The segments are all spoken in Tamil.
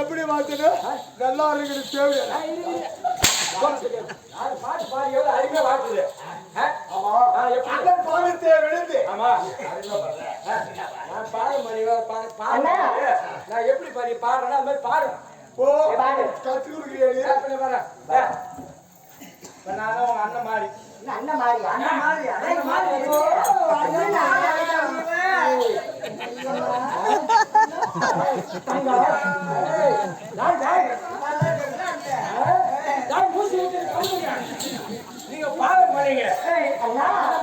எப்படி மாத்தணும் நல்லா இருக்குது தேவை பாட்டு பாடி எவ்வளவு அருமையா வாட்டுது பாடத்தை விழுந்து ஆமா நான் பாட மாதிரி நான் எப்படி பாடி பாடுறேன்னா அது மாதிரி பாடுறேன் ஓ கத்து கொடுக்குறீங்க நானும் உங்க அண்ணன் மாதிரி அண்ணன் மாதிரி அண்ணன் மாதிரி அண்ணன் மாதிரி நீங்க பாட மாட்டீங்க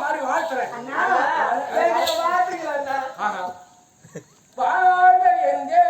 மாதிரி வாழ்த்துறேன் பாட எங்கே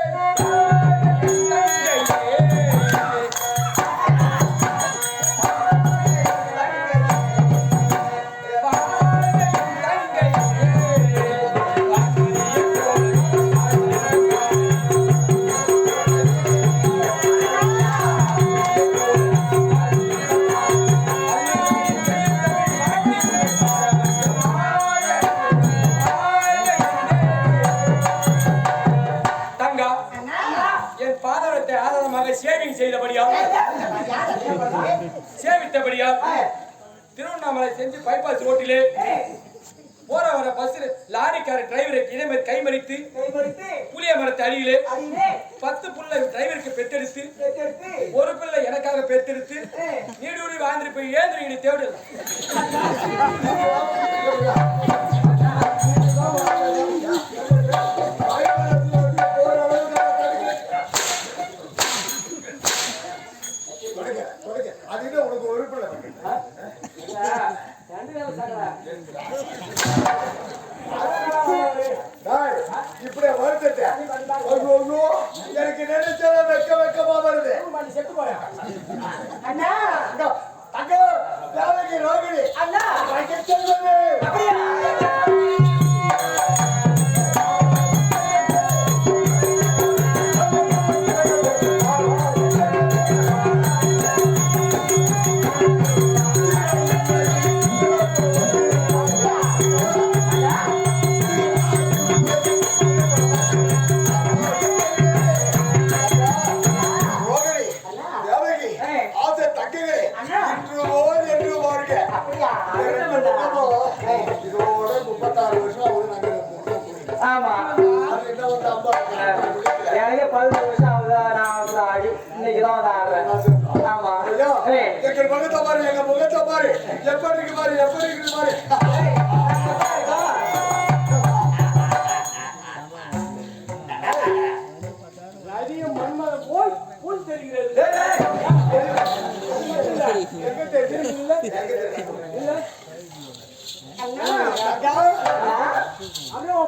சேவித்தபடியா திருவண்ணாமலை செஞ்சு பைபாஸ் ரோட்டிலே போற வர பஸ் லாரிக்கார டிரைவரை இனமே கைமறித்து புளிய மரத்து அடியிலே 10 புள்ள டிரைவருக்கு பெற்றெடுத்து ஒரு பிள்ளை எனக்காக பெற்றெடுத்து நீடூடி வாழ்ந்துட்டு போய் ஏந்திரி தேடு இப்படி வருத்தேன் எனக்கு நினைச்சத வெக்கமா வருது அண்ணா தங்க வேலைக்கு ரோகிணி அண்ணா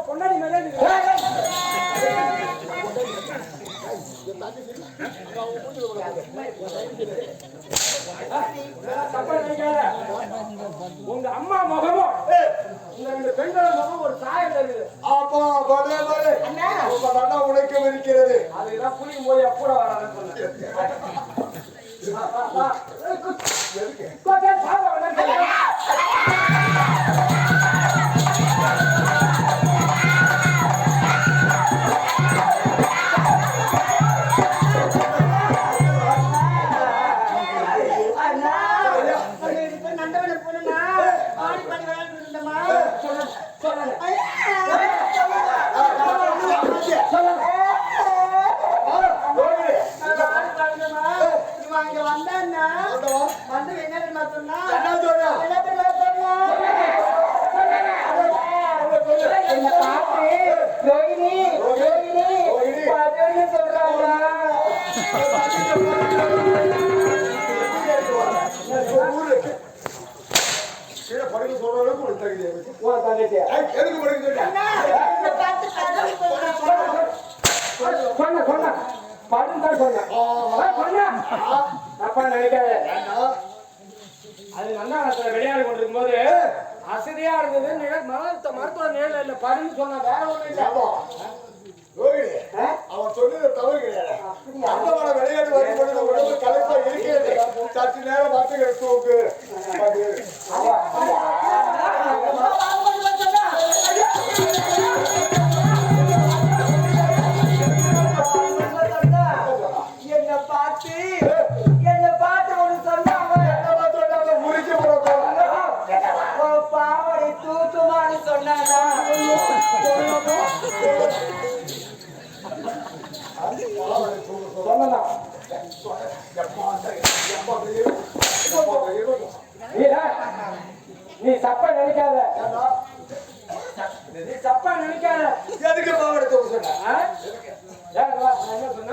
பொன்னாடி மேலே உங்க அம்மா முகமும் இந்த பெண்களோட முகம் ஒரு சாயம் இருக்குது. ஆமா உனக்கு இருக்கிறது. அதுதான் புளியும் போது கூட வராதுன்னு சொன்னேன். அது நந்தானத்துல விளையாடி கொண்டிருக்கும் போது அசதியா இருந்தது. மருத்துவ நேரில் இல்ல படுன்னு சொன்ன வேற ஒண்ணு இல்ல. அவன் சொன்னது தவறு கிடையாது. விளையாட்டு வரும்போது உடம்பு கலைப்பா இருக்கிறது. சற்று நேரம் பார்த்து தூக்கு. தூக்குமான்னு சொன்னானா சொன்னா நீ தப்பா நினைக்காத, நீ தப்பா நினைக்காத. எதுக்கு பாவாடை தூக்க சொன்ன? என்ன சொன்ன?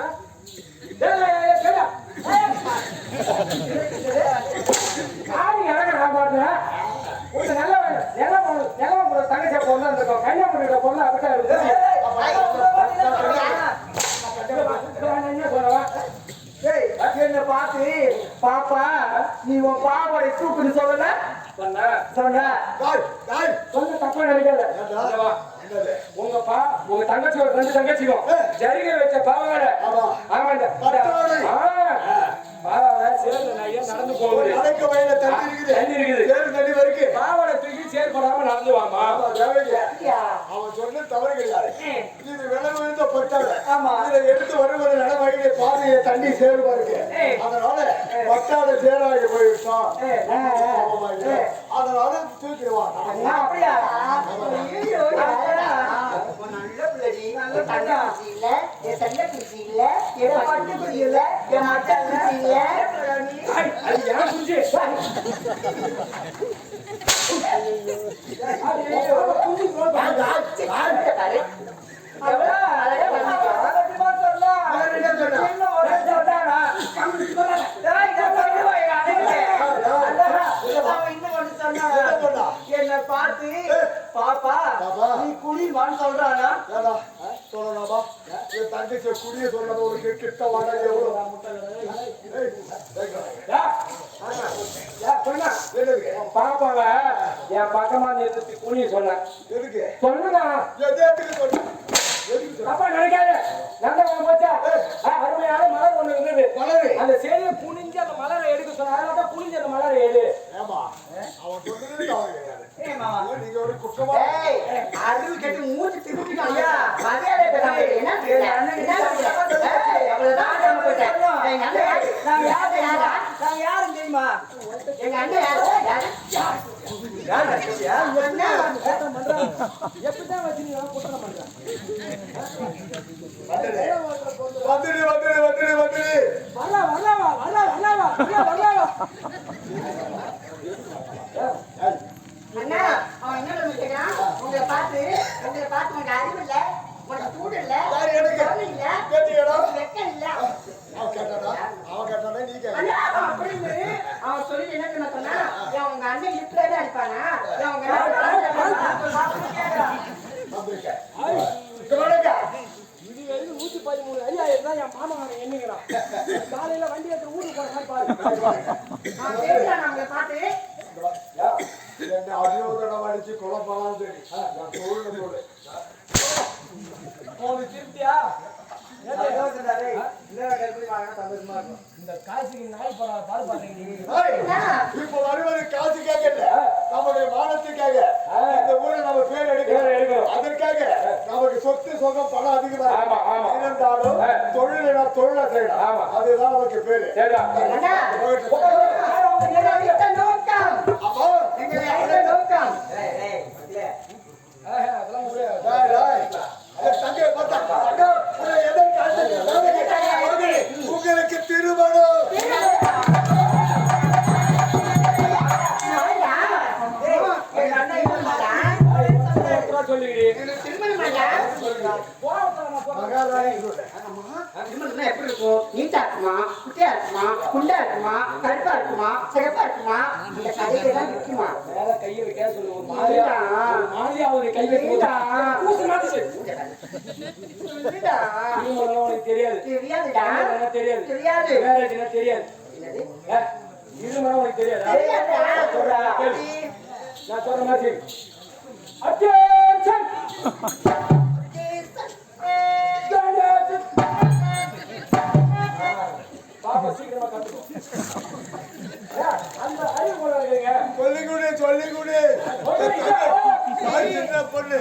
நான் பாடுறேன். தங்கச்சியா பொண்ணு இருந்திருக்கோம், கன்னியாகுமரி பொண்ணு அப்படித்தான் இருக்கு. என்ன சொல்லுவேன்? என்ன பார்த்து பாப்பா நீ உன் பாவாடை தூக்குன்னு சொல்லல சொன்ன சொன்ன சொன்ன தப்பா நினைக்காத. உங்க தங்கச்சி ஒரு 2 தங்கச்சிக்கும் ஜரிகை வச்ச பாவாடை. ஆமாண்டா பாவாடை சேர்ந்து நான் ஏன் நடந்து போகுது தண்ணி இருக்குது பாவாடை தூக்கி செயல்படாம நடந்து வாமா. அவன் சொன்ன தவறு கிடையாது. இது விலை விழுந்த பட்டாளை. ஆமா. இதை எடுத்து வருவது நடவடிக்கை பாதையை தண்ணி சேருமா இருக்கு. அதனால பட்டாளை சேராகி போயிட்டோம். அதனால தூக்கிடுவான். அப்படியா நல்ல பிள்ளை நல்ல தண்ணி குச்சி இல்ல என் தண்ணி குச்சி இல்ல என் பட்டு குச்சி இல்ல என் மட்டை குச்சி இல்ல அது யார் குஞ்சு? என்ன பார்த்து பாப்பா நீ குளிர்வான்னு சொல்றானா சொல்லலாமா? என் தங்கச்சி குடிய சொன்னது ஒரு கிட்ட வாடகை எவ்வளவு? பாப்பாவ என் பக்கமா நிறுத்தி குனிய சொன்ன எதுக்கு? சொல்லுங்க. எதுக்கு சொன்ன? அப்பா நினைக்காத நல்ல போச்சா அருமையான மலர் ஒண்ணு இருந்தது. மலரு? அந்த செடியை குனிஞ்சு அந்த மலரை எடுக்க சொன்ன. அதனால குனிஞ்சு அந்த மலரை எடு. ஏமா அவன் சொன்னது தவறு கிடையாது. ஏமா நீங்க ஒரு குற்றமா அருள் கேட்டு மூச்சு திருப்பிட்டான் ஐயா மரியாதை பேசாம என்ன நான் யாரும் தெரியுமா எங்க அண்ணன் யாரு? எப்படிதான் வச்சு நீ குற்றம் பண்ற? வந்துடு வந்துடு வந்துடு வந்துடு. அண்ணா அவன் என்ன நினைக்கிறான்? உங்களை பார்த்து உனக்கு அறிவு இல்ல, உனக்கு சூடு இல்ல, யாரு எனக்கு? கவனம் இல்ல, கேட்டீங்களா? வெக்கம் இல்ல. அவன் கேட்டானா? நீ கேட்க. அண்ணா அவன் அப்படின்னு அவன் சொல்லி என்ன தெரியுமா சொன்னா? ஏன் உங்க அண்ணன் இப்படியே அடிப்பானா? ஏன் உங்க அண்ணன் கேட்கறான். இது வரைக்கும் 113 ஐயாயிரம் தான் என் மாமா எண்ணுங்கிறான். காலையில வண்டி எடுத்து ஊருக்கு போற மாதிரி பாரு. அவன் பேசுறான் அவங்களை பார்த்து. என்ன அடியோதனம் அடிச்சு குழப்பலாம் தெரியும். நான் தோல்ல போடு. உனக்கு திருப்தியா? இந்த இந்த காசுக்கு நாய் படம் பாடு பாத்தீங்க. இப்ப வருவது காசு கேட்கல, நம்முடைய மானத்துக்காக. இந்த ஊரை நம்ம பேர் எடுக்கிறோம். அதற்காக நமக்கு சொத்து சொகம் பணம் அதிகமா இருந்தாலும் தொழிலை செய்யணும். அதுதான் நமக்கு பேரு. அண்ணா அப்போ அதெல்லாம் முடியாது. தங்கை பார்த்தா உங்களுக்கு திருமணம். எங்க அண்ணன் எப்படி இருக்கும்? நீட்டா இருக்குமா, குட்டியா இருக்குமா, குண்டா இருக்குமா, கருப்பா இருக்குமா, சிகப்பா இருக்குமா? இந்த கதையில தான் இருக்குமா? கையை வைக்க சொல்லு. மாதிரியா ஒரு கை வைக்க தெரியாது. தெரியாதுடா. தெரியாது. தெரியாது. வேற தெரியாது. இது மரம் உனக்கு தெரியாதா? நான் சொல்ற மாதிரி அட்டென்ஷன். பாப்பா சீக்கிரமா கத்துக்கோ. அந்த அறிவு போல இருக்கீங்க. சொல்லிக்குடு பொண்ணு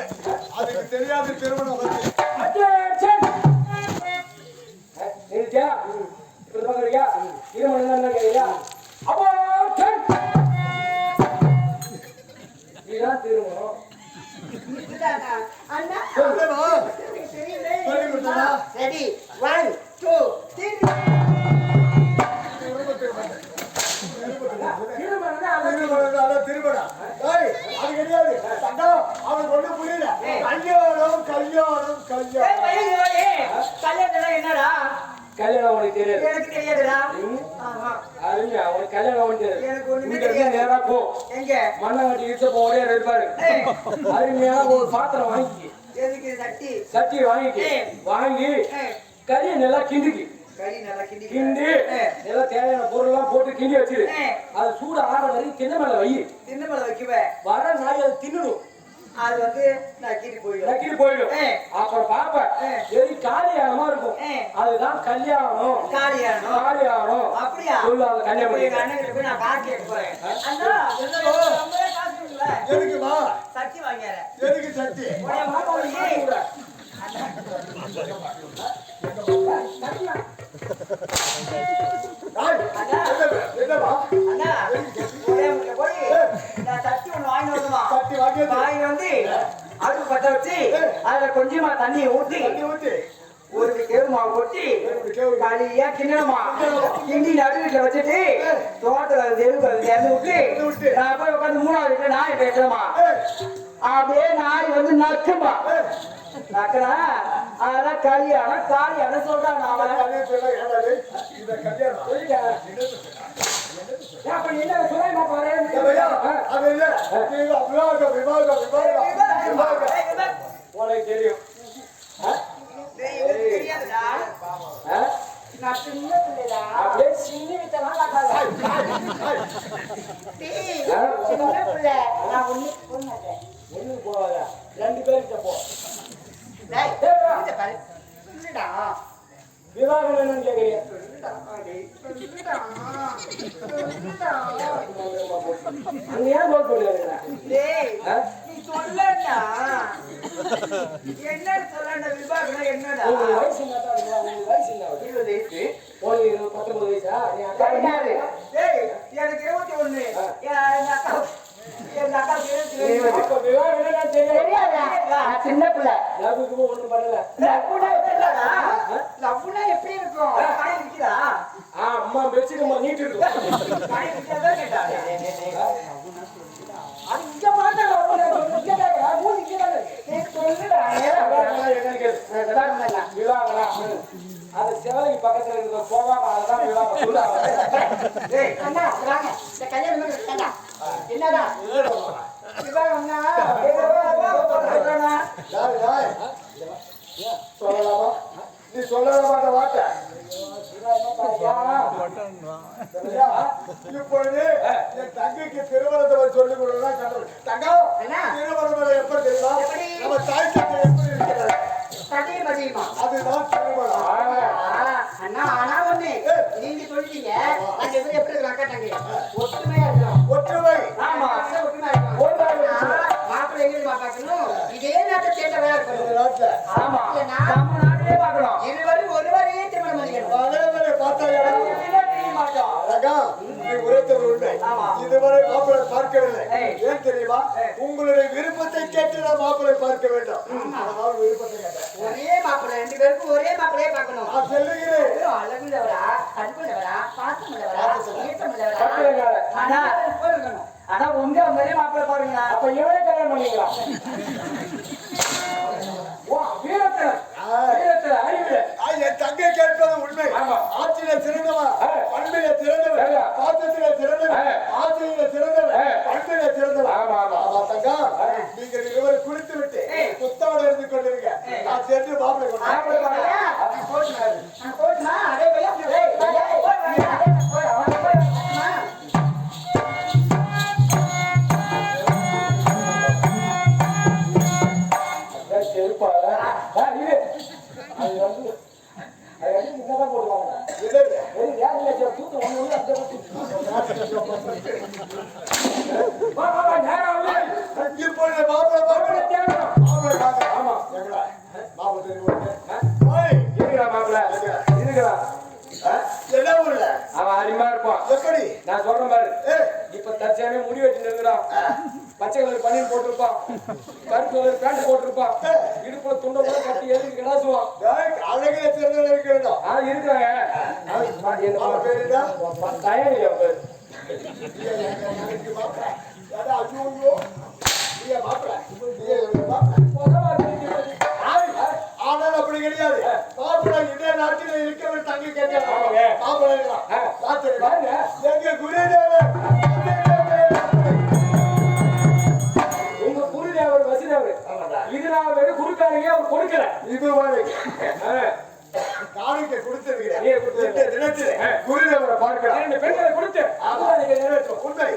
அதுக்கு தெரியாது திருமணம் வந்து. அட்டென்ஷன். நிறுத்தியா? இப்படி பாக்குறியா? திருமணம் என்ன கேக்குறியா? அபார்ஷன். தான் திரும்பணும். இதுதானா? அண்ணா சொல்லுமா? எனக்கு தெரியலே. சொல்லி கொடுத்தானா? ரெடி 1 2 3 திருமணம். ஏய், அது கிடையாது. தங்கம், அவனுக்கு ஒண்ணும் புரியல. கல்யாணம் கல்யாணம் கல்யாணம். கல்யாணம் என்னடா? கல்யாணம் உனக்கு தெரியாது. எனக்கு தெரியாதுடா. ஆமா. அருமையா உனக்கு கல்யாணம் வந்து எனக்கு ஒண்ணுமே இங்க இருந்து தெரியாது. நேரா போ. எங்க? மண்ணாங்கட்டி இடிச்ச போறே இருப்பாரு. அருமையான ஒரு பாத்திரம் வாங்கி எதுக்கு சட்டி? சட்டி வாங்கிட்டு வாங்கி கறியை நல்லா கிண்டிக்கு கறி நல்லா கிண்டி. கிண்டி நல்லா தேவையான பொருள்லாம் போட்டு கிண்டி வச்சிரு. அது சூடு ஆற வரைக்கும் தின்ன மேல வை. தின்ன மேல வைக்குவேன். வர நாய் அதை தின்னுடும். அது வந்து நக்கிட்டு போயிடும். நக்கிட்டு போயிடும். அப்புறம் பாப்ப எரி காலியானமா இருக்கும். அதுதான் கல்யாணம். காலியானோ? காலியானம். அப்படியா? சொல்லு அந்த கல்யாணம் எங்க அண்ணன் கிட்ட போய் நான் காசு கேட்க போறேன். அண்ணா, ரொம்பவே காசு கொடுக்கல. எதுக்குமா? சட்டி வாங்கியாரேன். எதுக்கு சட்டி? உடைய மாமாவுக்கு என்னமா? அண்ணா, உடைய வீட்டுல போய் நான் சட்டி ஒண்ணு வாங்கிட்டு வரணுமா? சட்டி வாங்கியது. வாங்கி வந்து அடுப்பு பத்த வச்சு அதுல கொஞ்சமா தண்ணி ஊத்தி தண்ணி ஊத்தி ஒரு கேவு மாவு கொட்டி களியா கிண்ணமா கிண்டி நடுவீட்டுல வச்சுட்டு தோட்டத்துல இறந்து விட்டு நான் போய் உட்காந்து 3வது வீட்டுல நாய் பேசுறமா. அப்படியே நாய் வந்து நக்குமா. நக்கனா அதான் கல்யாணம் காலியானம் சொல்றான். அவன் இந்த கல்யாணம் அப்ப என்ன சொல்ல போறேன். அது இல்ல. விவாகம் விவாகம் விவாகம் விவாகம். உனக்கு தெரியும். தெரியாதுடா. ஆ? நான் சின்ன பிள்ளைடா. அப்படியே சின்ன வித்தெல்லாம் காட்டாத. சின்ன பிள்ளை. நான் ஒண்ணு பொண்ணு. ஒண்ணு போவாத. 2 பேர்கிட்ட போ. டேய், இத பாரு. சொல்லுடா. விவாகம் என்னன்னு கேக்குறீங்க. சொல்லுடா. அங்க ஏன் போக போடுறீங்க? டேய், நீ சொல்லடா. என்ன சொல்லடா? விவாகம் என்னடா? உங்களுக்கு வயசு என்னடா? உங்களுக்கு வயசு என்ன? 20 வயசு. உங்களுக்கு 19 வயசா? நீ அக்கா கிடையாது. டேய், எனக்கு 21. எங்க அக்கா 20. அப்ப விவாகம் என்னன்னு தெரியாது. தெரியாதா? நான் சின்ன பிள்ளை. லவ்வுக்கு ஒண்ணும் பண்ணல. லவ்வுனா எப்படிடா? லவ்வுனா எப்படி இருக்கும்? காய் விக்குதா? அம்மா பெட்ஷீட் நீட்டு இருக்கும். காய் விக்காதா கேட்டா? அது இங்க பார்த்தா இங்க கேக்குறா. மூணு இங்க தானே இருக்கு. நீ சொல்லுடா. விவாகம் அது செவலைக்கு பக்கத்துல இருக்கிற போவாங்க. அதுதான் விவாகம் சொல்லுவாங்க. டேய், அண்ணா வாங்க. இந்த கல்யாணம் பண்ணிட்டா. என்னடா? விவாகம்னா சொல்லலாமா? நீ சொல்லலாமா அந்த வார்த்தை? இப்பொழுது என் தங்கைக்கு திருமணத்தை சொல்லிக் கொடுக்கலாம். தங்கம், திருமணம் எப்ப தெரியுமா? நம்ம தாய் தந்தை எப்படி இருக்கிறார்? சட்டையும் பதியுமா? அதுதான் திருமணம். அண்ணா ஆனா ஒண்ணு நீங்க சொல்லிட்டீங்க. நாங்க எப்படி இருக்கு அக்கா தங்கை ஒற்றுமையா இருக்கிறோம். ஒற்றுமை. ஆமா, ஒற்றுமையா இருக்கிறோம். மாப்பிள்ளை எங்க பார்க்கணும்? இதே நாட்டை சேர்ந்தவரா இந்த இருக்கணும். நாட்டுல ஆமா, நம்ம நாட்டிலே பார்க்கணும். இருவரும் ஒருவரையே திருமணம் பண்ணிக்கணும். அதே பார்த்தாங்க. தெரிய மாட்டோம். அழகா, நீ உரைத்தது உண்மை. இதுவரை மாப்பிள்ளை பார்க்கவில்லை. ஏன் தெரியுமா? உங்களுடைய விருப்பத்தை கேட்டு நான் மாப்பிள்ளை பார்க்க வேண்டும். அதாவது விருப்பத்தை கேட்டேன். ஒரே மாப்பிள்ளை 2 பேருக்கும் ஒரே மாப்பிள்ளையே பார்க்கணும். நான் சொல்லுகிறேன். அழகுள்ளவரா, அன்புள்ளவரா, பாசமுள்ளவரா, ஈட்டமுள்ளவரா. ஆனா இருக்கணும். ஆனா உங்க ஒரே மாப்பிள்ளை பாருங்க. அப்ப இவரே கல்யாணம் பண்ணீங்களா? வீரத்துல அறிவு. என் தங்கை கேட்பது உண்மை. ஆமா. ஆட்சியில சிறந்தவா, பண்பில சிறந்தவன், பாசத்தில சிறந்தவன், ஆட்சியில சிறந்தவன், பண்பில சிறந்தவன். ஆமா, ஆமா. ஆமா தங்கா, நீங்கள் இருவரும் குளித்து விட்டு புத்தாவோட இருந்து கொண்டிருங்க. நான் சென்று மாப்பிள்ளை கொண்டு போட்டுமா அதே செருப்பா அது வந்து முன்னதான் போடுவாங்க. தூத்து ஒண்ணு இப்பொழுது மாப்பிள்ளை பார்க்கணும். மாப்பிள்ளை பார்க்கணும். ஆமா மாப்பிள்ளை தெரியும். இருக்கிறா மாப்பிள்ள இருக்கிறா. என்ன ஊர்ல அவன் அருமையா இருப்பான். எப்படி? நான் சொல்றேன் பாரு. இப்ப தற்சமயம் முடி வச்சுட்டு இருக்கிறான். பச்சை கலர் பனியன் போட்டிருப்பான், கருப்பு கலர் பேண்ட் போட்டிருப்பான், இடுப்புல துண்டை கூட கட்டி எதுக்கு கிடாசுவான். அழகிய சிறந்த இருக்கிறதா இருக்கிறாங்க. அவன் பேரு என்ன? தயாரியா பேர் ஆனால் அப்படி கிடையாது. மாப்பிள்ளை இதே நாட்டில் இருக்கிறவர் தங்கி கேட்டாங்க. எங்க குருதேவர் உங்க குருதேவர் வசிதேவர் இது நான் வெறும் குடுக்காதீங்க, அவர் கொடுக்கல. இது காணிக்கை கொடுத்திருக்கிறேன். தினத்தில் குருதேவரை பார்க்கலாம். 2 பெண்களை கொடுத்து நீங்க நிறைவேற்றும். உண்மை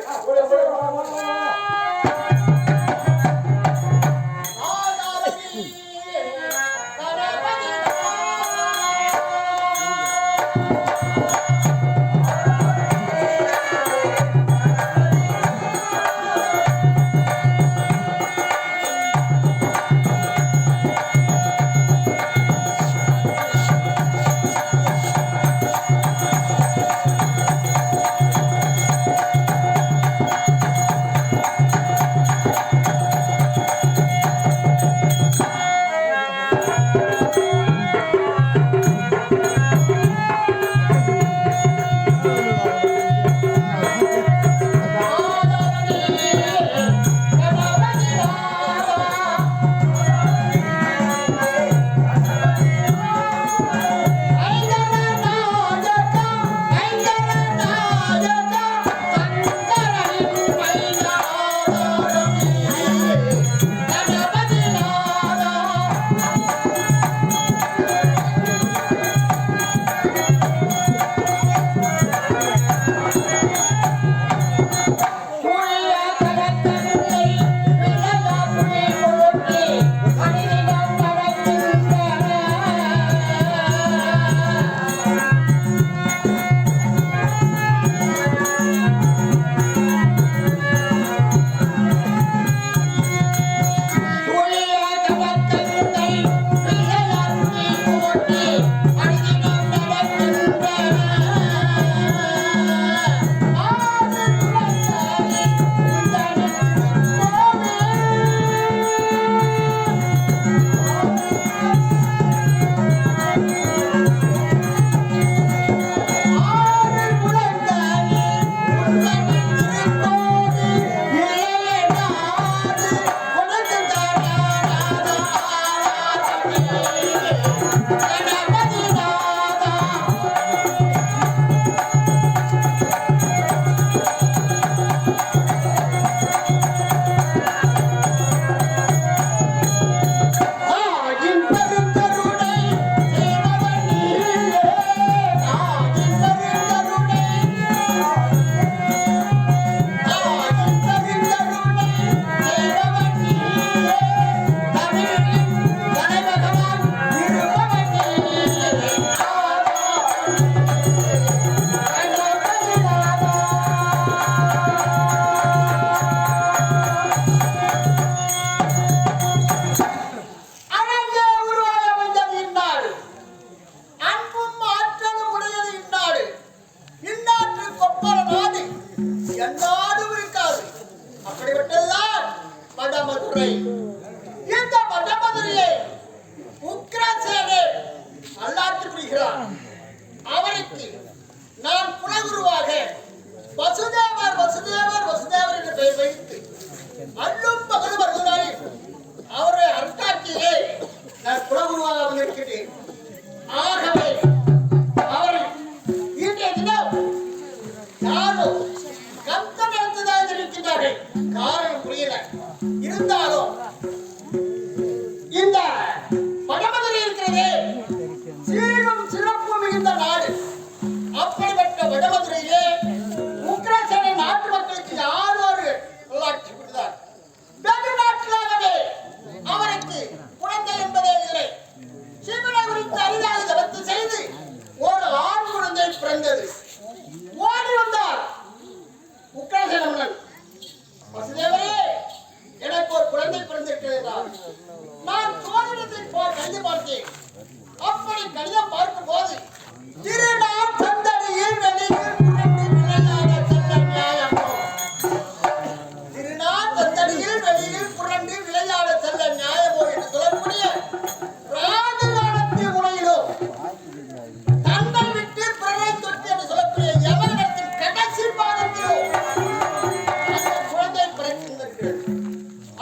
இருக்கிறது.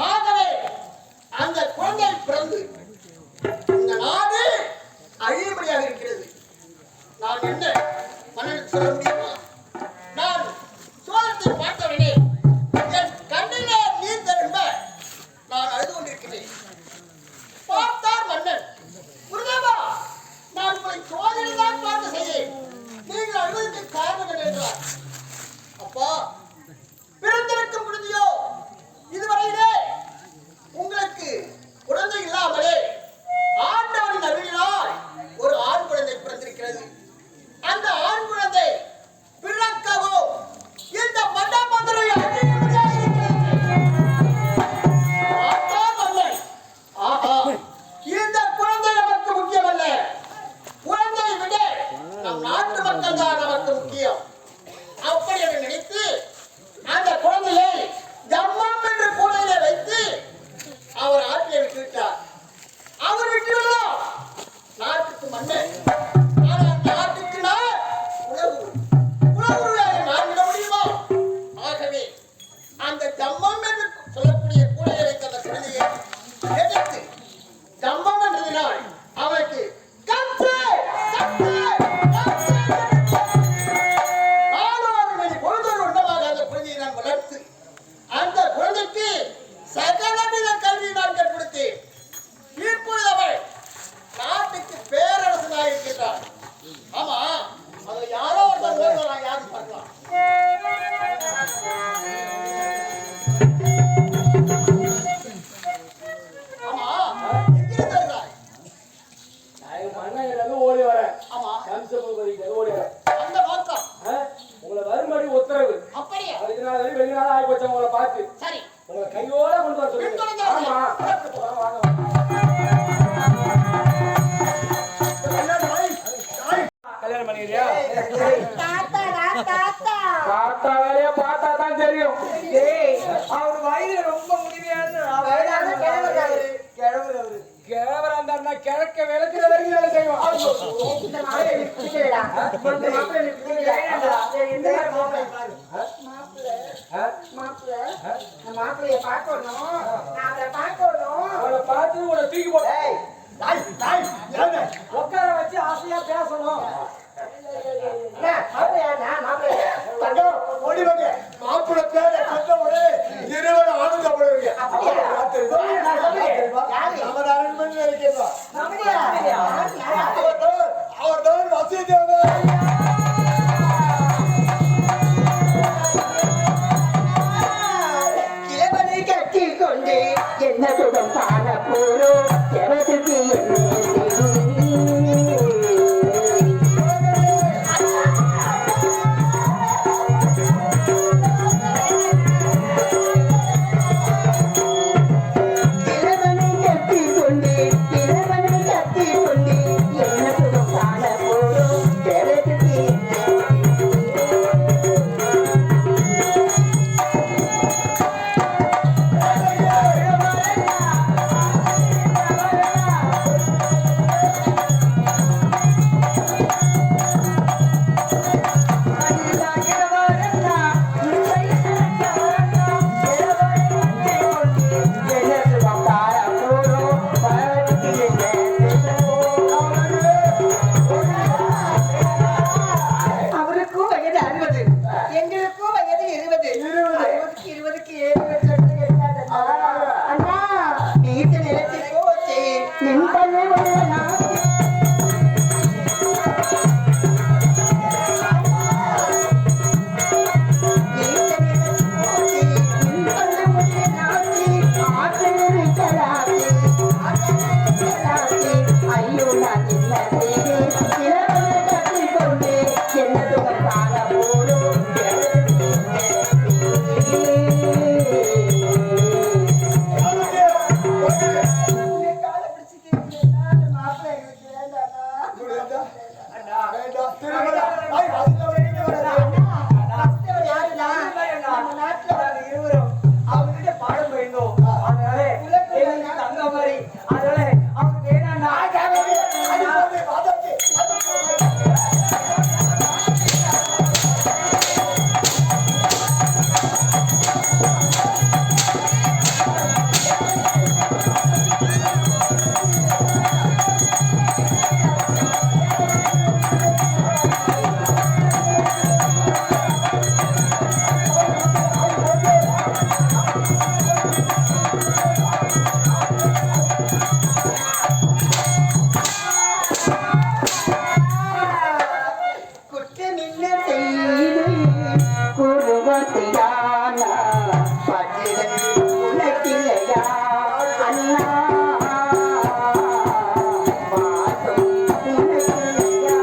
ஆகவே அந்த குழந்தை பிறந்து இந்த நாடு அழியும்படியாக இருக்கிறது. நான் என்ன மனதில் சொல்ல முடியுமா? நான் சோழத்தை பார்த்தவனே என் கண்ணிலே நீர் தரும்ப நான் அழுது கொண்டிருக்கிறேன். பார்த்தார் மன்னன், குருதேவா, நான் உங்களை சோதனை தான் பார்த்து செய்தேன், நீங்கள் அழுவதற்கு காரணம் என்ன என்றார். அப்பா, பிறந்திருக்கும் குழந்தையோ இதுவரையிலே உங்களுக்கு குழந்தை இல்லாமலே ஆண்டவனின் அருளினால் ஒரு ஆண் குழந்தை பிறந்திருக்கிறது. அந்த ஆண் குழந்தை பிறக்கவோ இந்த மண்டபத்திலே இந்த குழந்தை நமக்கு முக்கியமல்ல. குழந்தை விட நம் நாட்டு மக்கள் தான் நமக்கு முக்கியம். அப்படி என்று நினைத்து அந்த குழந்தையை ஜம்மம் என்ற கூடையிலே வைத்து அவர் ஆற்றியை விட்டுவிட்டார். அவர் விட்டுவிடலாம் நாட்டுக்கு மன்னன், ஆனால் நாட்டுக்கு நான் உணவுகளை நான் விட முடியுமா? ஆகவே அந்த ஜம்மம் என்று சொல்லக்கூடிய கூடையை வைத்த அந்த குழந்தையை எதிர்த்து ஜம்மம் என்றதினால் அவருக்கு அந்த குழந்தைக்கு சகலவித கல்வி நான் கற்றுக் இப்பொழுது அவள் நாட்டுக்கு பேரரசனாக இருக்கின்றார். ஆமா, அதை யாரோ ஒருத்தர் நான் யாரும் பார்க்கலாம். ஆமா, எங்கிருந்து வருகிறாய்? மன்னன் ஓடி வரேன். ஆமா, ஓடி வரேன். அந்த நோக்கம் உங்களை வரும்படி உத்தரவு. அப்படியே அதுக்கு நாள் வெகு நாள் ஆகி போச்சு உங்களை பார்த்து. சரி, உங்களை கையோட கொண்டு வர சொல்லுங்க. ஆமா, வாங்க. கல்யாணம் பண்ணிக்கிறியா? பார்த்தா வேலையை பார்த்தா தான் தெரியும். அவர் வயிறு ரொம்ப முடியாது. கிழவர் கிழவரா இருந்தாருன்னா கிழக்க விளக்குற வரைக்கும் வேலை செய்வோம். மாப்பிள்ளைய பார்க்கணும், அவளை பார்த்து உன்னை தூக்கி போட்டு உட்கார வச்சு ஆசையா பேசணும். மாப்பிள்ள பேரை சொன்ன உடனே இருவரும் ஆனந்தப்படுவீங்க. நமது அரண்மனை இருக்கிறார். அவர்தான் வசதியானவர். இளவனை கட்டி கொண்டு என்ன சுகம் காண போறோம். எவருக்கு குற்றமில்ல செய்து குருவத்தையான பற்றிதல் உனக்கில்லையா அண்ணா வாசம் உனக்கில்லையா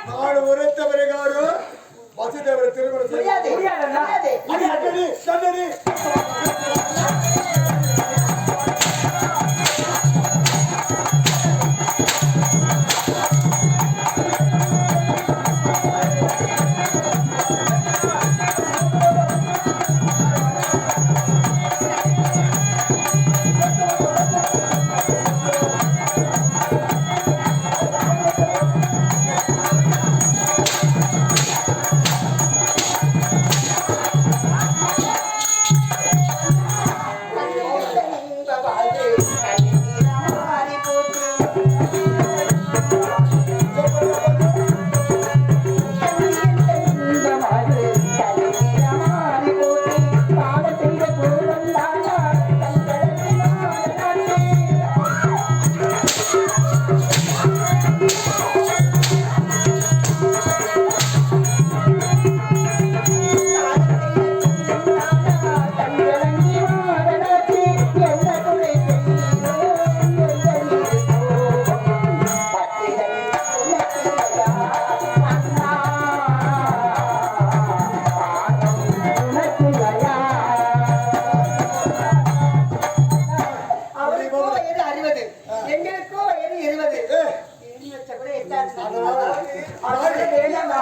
நான் உரைத்த பிரகாரம் வசுதேவரை திருமணம் செய்ய முடியாதுண்ணா. தண்டனை, தண்டனை. எங்களுக்கோ வயது 20. எண்ணி வச்ச கூட எட்டாச்சு. அதனால வேண்டாமா?